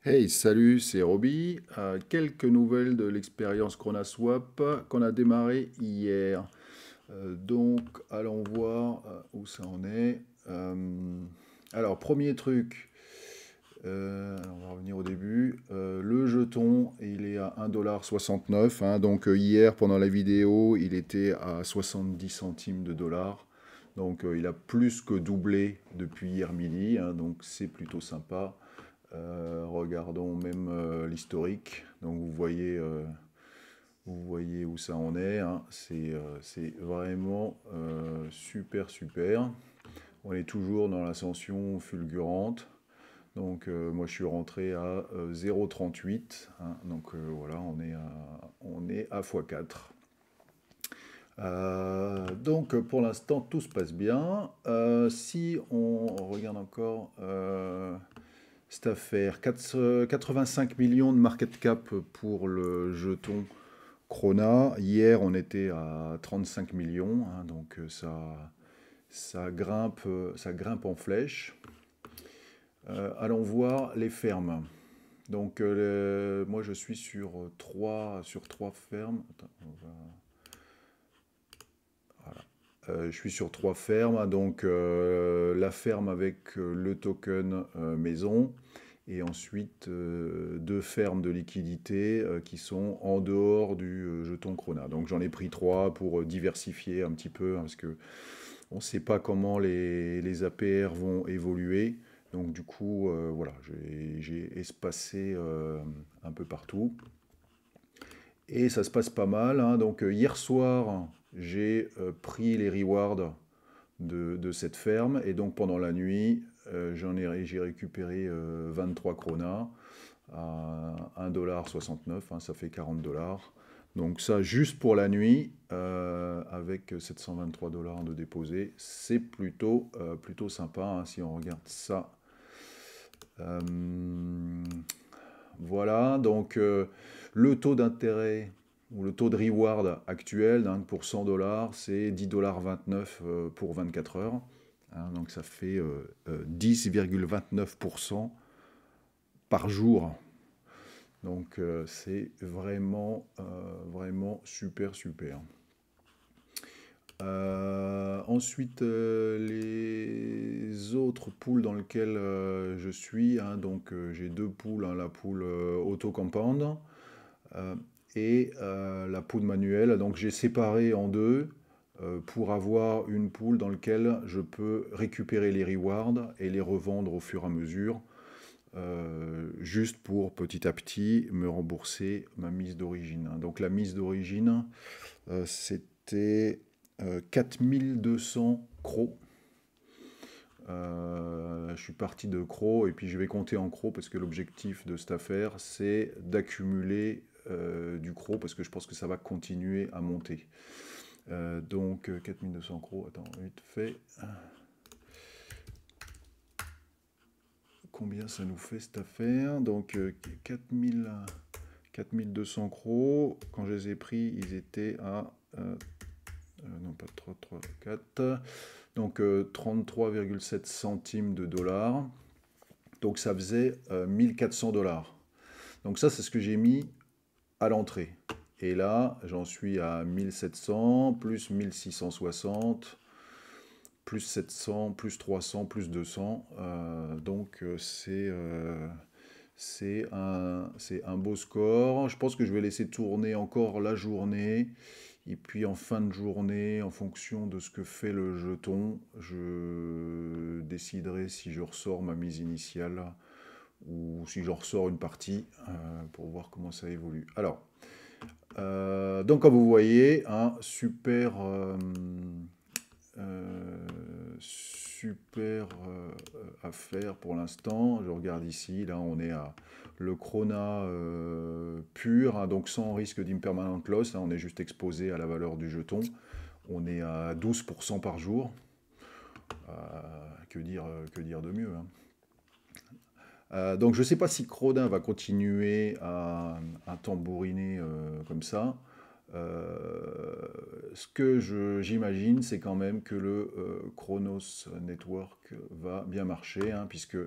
Hey, salut, c'est Roby. Quelques nouvelles de l'expérience ChronaSwap qu'on a démarré hier. Donc, allons voir où ça en est. Alors, premier truc, on va revenir au début. Le jeton, il est à 1,69 $. Hein. Donc, hier, pendant la vidéo, il était à 70 centimes de dollars. Donc, il a plus que doublé depuis hier midi. Hein. Donc, c'est plutôt sympa. Regardons même l'historique. Donc vous voyez où ça en est. Hein. C'est vraiment super super. On est toujours dans l'ascension fulgurante. Donc moi je suis rentré à 0,38. Hein. Donc voilà, on est à x4. Donc pour l'instant tout se passe bien. Si on regarde encore cette affaire, 85 millions de market cap pour le jeton Krona. Hier, on était à 35 millions, hein, donc ça grimpe en flèche. Allons voir les fermes. Donc, moi, je suis sur trois fermes. Attends, voilà. Je suis sur trois fermes, hein, donc la ferme avec le token maison, et ensuite deux fermes de liquidité qui sont en dehors du jeton Krona. Donc j'en ai pris trois pour diversifier un petit peu, hein, parce que on ne sait pas comment les APR vont évoluer. Donc du coup, voilà, j'ai espacé un peu partout. Et ça se passe pas mal. Hein. Donc hier soir, j'ai pris les rewards de cette ferme. Et donc pendant la nuit, j'ai récupéré 23 kronas à 1,69 $, hein, ça fait 40 dollars. Donc ça, juste pour la nuit, avec 723 dollars de déposés, c'est plutôt sympa, hein, si on regarde ça. Euh, voilà, donc le taux d'intérêt ou le taux de reward actuel, hein, pour 100 dollars, c'est 10,29 $ pour 24 heures. Hein, donc ça fait 10,29% par jour. Donc c'est vraiment super super. Ensuite, les autres pools dans lesquels je suis, hein, donc j'ai deux pools, hein, la pool auto compound et la pool manuelle. Donc j'ai séparé en deux pour avoir une pool dans laquelle je peux récupérer les rewards et les revendre au fur et à mesure, juste pour petit à petit me rembourser ma mise d'origine. Donc la mise d'origine, c'était 4200 crocs. Je suis parti de crocs et puis je vais compter en crocs parce que l'objectif de cette affaire, c'est d'accumuler du croc parce que je pense que ça va continuer à monter. Donc 4200 crocs, attends, vite fait. Combien ça nous fait cette affaire? Donc 4200 crocs. Quand je les ai pris, ils étaient à non pas 3, 3, 4. Donc 33,7 centimes de dollars. Donc ça faisait 1400 dollars. Donc ça, c'est ce que j'ai mis à l'entrée. Et là, j'en suis à 1700, plus 1660, plus 700, plus 300, plus 200. Donc c'est un beau score. Je pense que je vais laisser tourner encore la journée. Et puis en fin de journée, en fonction de ce que fait le jeton, je déciderai si je ressors ma mise initiale ou si j'en ressors une partie pour voir comment ça évolue. Alors, donc comme vous voyez, un super affaire pour l'instant. Je regarde ici, là on est à le Krona pur, hein, donc sans risque d'impermanent loss, hein, on est juste exposé à la valeur du jeton. On est à 12% par jour. Que dire de mieux, hein. Donc je ne sais pas si Crodin va continuer à tambouriner comme ça. Ce que j'imagine, c'est quand même que le Chronos Network va bien marcher, hein, puisque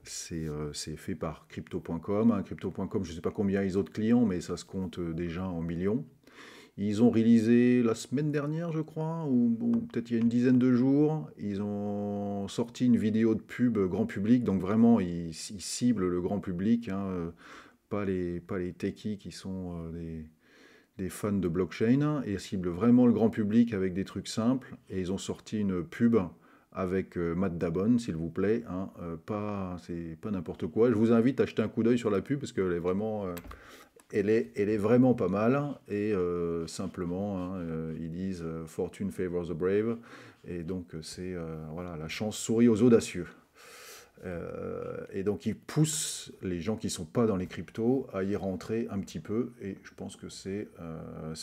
C'est fait par Crypto.com. Hein. Crypto.com, je ne sais pas combien ils ont de clients, mais ça se compte déjà en millions. Ils ont réalisé la semaine dernière, je crois, ou peut-être il y a une dizaine de jours, ils ont sorti une vidéo de pub grand public, donc vraiment ils ciblent le grand public, hein, pas les techies qui sont des fans de blockchain, et ils ciblent vraiment le grand public avec des trucs simples, et ils ont sorti une pub avec Matt Damon, s'il vous plaît, hein, c'est pas n'importe quoi. Je vous invite à jeter un coup d'œil sur la pub, parce qu'elle est vraiment... elle est vraiment pas mal, et simplement, hein, ils disent Fortune favors the brave, et donc c'est voilà, la chance sourit aux audacieux. Et donc ils poussent les gens qui ne sont pas dans les cryptos à y rentrer un petit peu, et je pense que c'est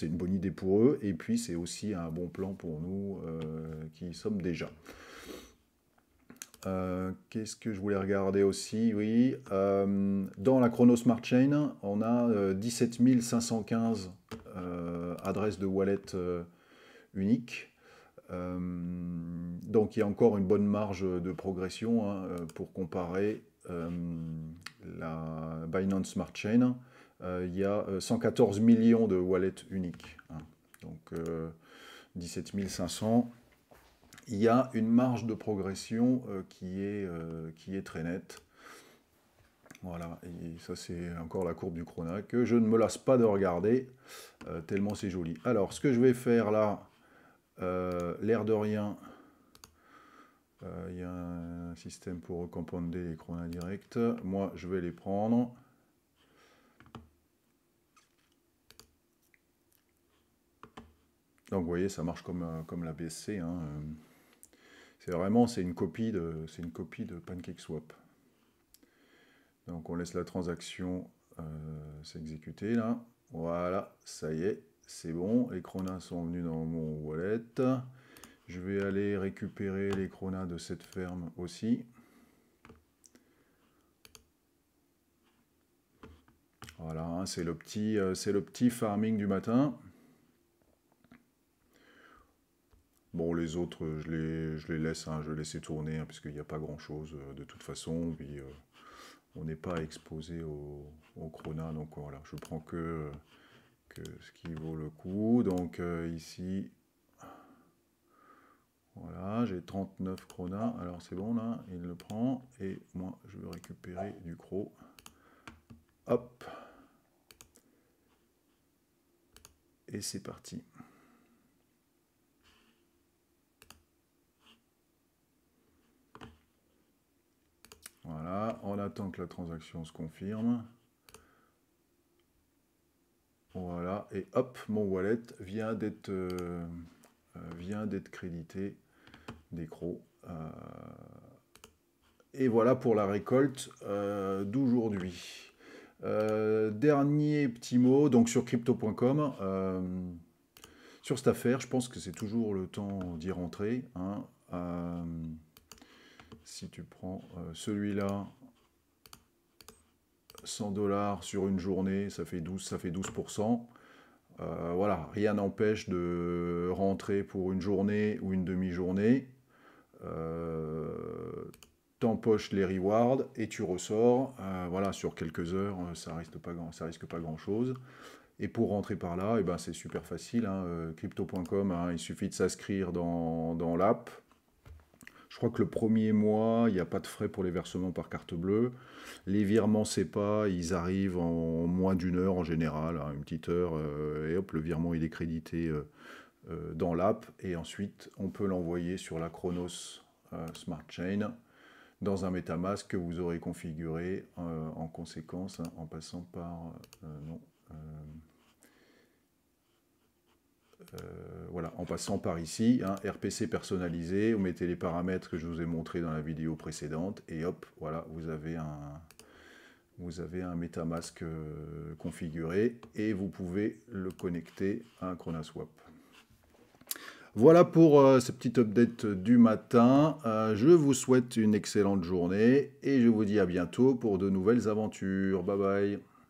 une bonne idée pour eux, et puis c'est aussi un bon plan pour nous qui y sommes déjà. Qu'est-ce que je voulais regarder aussi? Oui, dans la Chrono Smart Chain, on a 17 515 adresses de wallet uniques. Donc il y a encore une bonne marge de progression, hein, pour comparer la Binance Smart Chain. Il y a 114 millions de wallets uniques, hein. Donc 17 500. Il y a une marge de progression qui est très nette. Voilà, et ça c'est encore la courbe du Chrona que je ne me lasse pas de regarder, tellement c'est joli. Alors, ce que je vais faire là, l'air de rien, il y a un système pour recommander les Chronas directs. Moi, je vais les prendre. Donc, vous voyez, ça marche comme la BSC, hein. C'est une copie de PancakeSwap. Donc on laisse la transaction s'exécuter là. Voilà, ça y est, c'est bon. Les Chronas sont venus dans mon wallet. Je vais aller récupérer les Chronas de cette ferme aussi. Voilà, hein, c'est le petit farming du matin. Bon, les autres, je les laisse, hein, je vais laisser tourner, hein, puisqu'il n'y a pas grand-chose de toute façon. Puis, on n'est pas exposé au Chronas, donc voilà, je prends que ce qui vaut le coup. Donc ici, voilà, j'ai 39 Chronas. Alors c'est bon là, il le prend. Et moi, je vais récupérer du Cro. Hop. Et c'est parti. Voilà, on attend que la transaction se confirme. Voilà, et hop, mon wallet vient d'être crédité des Cro. Et voilà pour la récolte d'aujourd'hui. Dernier petit mot, donc sur crypto.com, sur cette affaire, je pense que c'est toujours le temps d'y rentrer, hein. Si tu prends celui-là, 100 $ sur une journée, ça fait 12%. Voilà, rien n'empêche de rentrer pour une journée ou une demi-journée. T'empoches les rewards et tu ressors. Voilà, sur quelques heures, ça risque pas grand-chose. Et pour rentrer par là, eh ben, c'est super facile, hein, crypto.com, hein, il suffit de s'inscrire dans l'app. Je crois que le premier mois, il n'y a pas de frais pour les versements par carte bleue. Les virements SEPA, ils arrivent en moins d'une heure en général, hein, une petite heure, et hop, le virement il est crédité dans l'app. Et ensuite, on peut l'envoyer sur la Chronos Smart Chain dans un MetaMask que vous aurez configuré en conséquence, hein, en passant par... voilà, en passant par ici, hein, RPC personnalisé, vous mettez les paramètres que je vous ai montrés dans la vidéo précédente, et hop, voilà, vous avez un MetaMask configuré, et vous pouvez le connecter à un ChronaSwap. Voilà pour ce petit update du matin. Je vous souhaite une excellente journée, et je vous dis à bientôt pour de nouvelles aventures. Bye bye.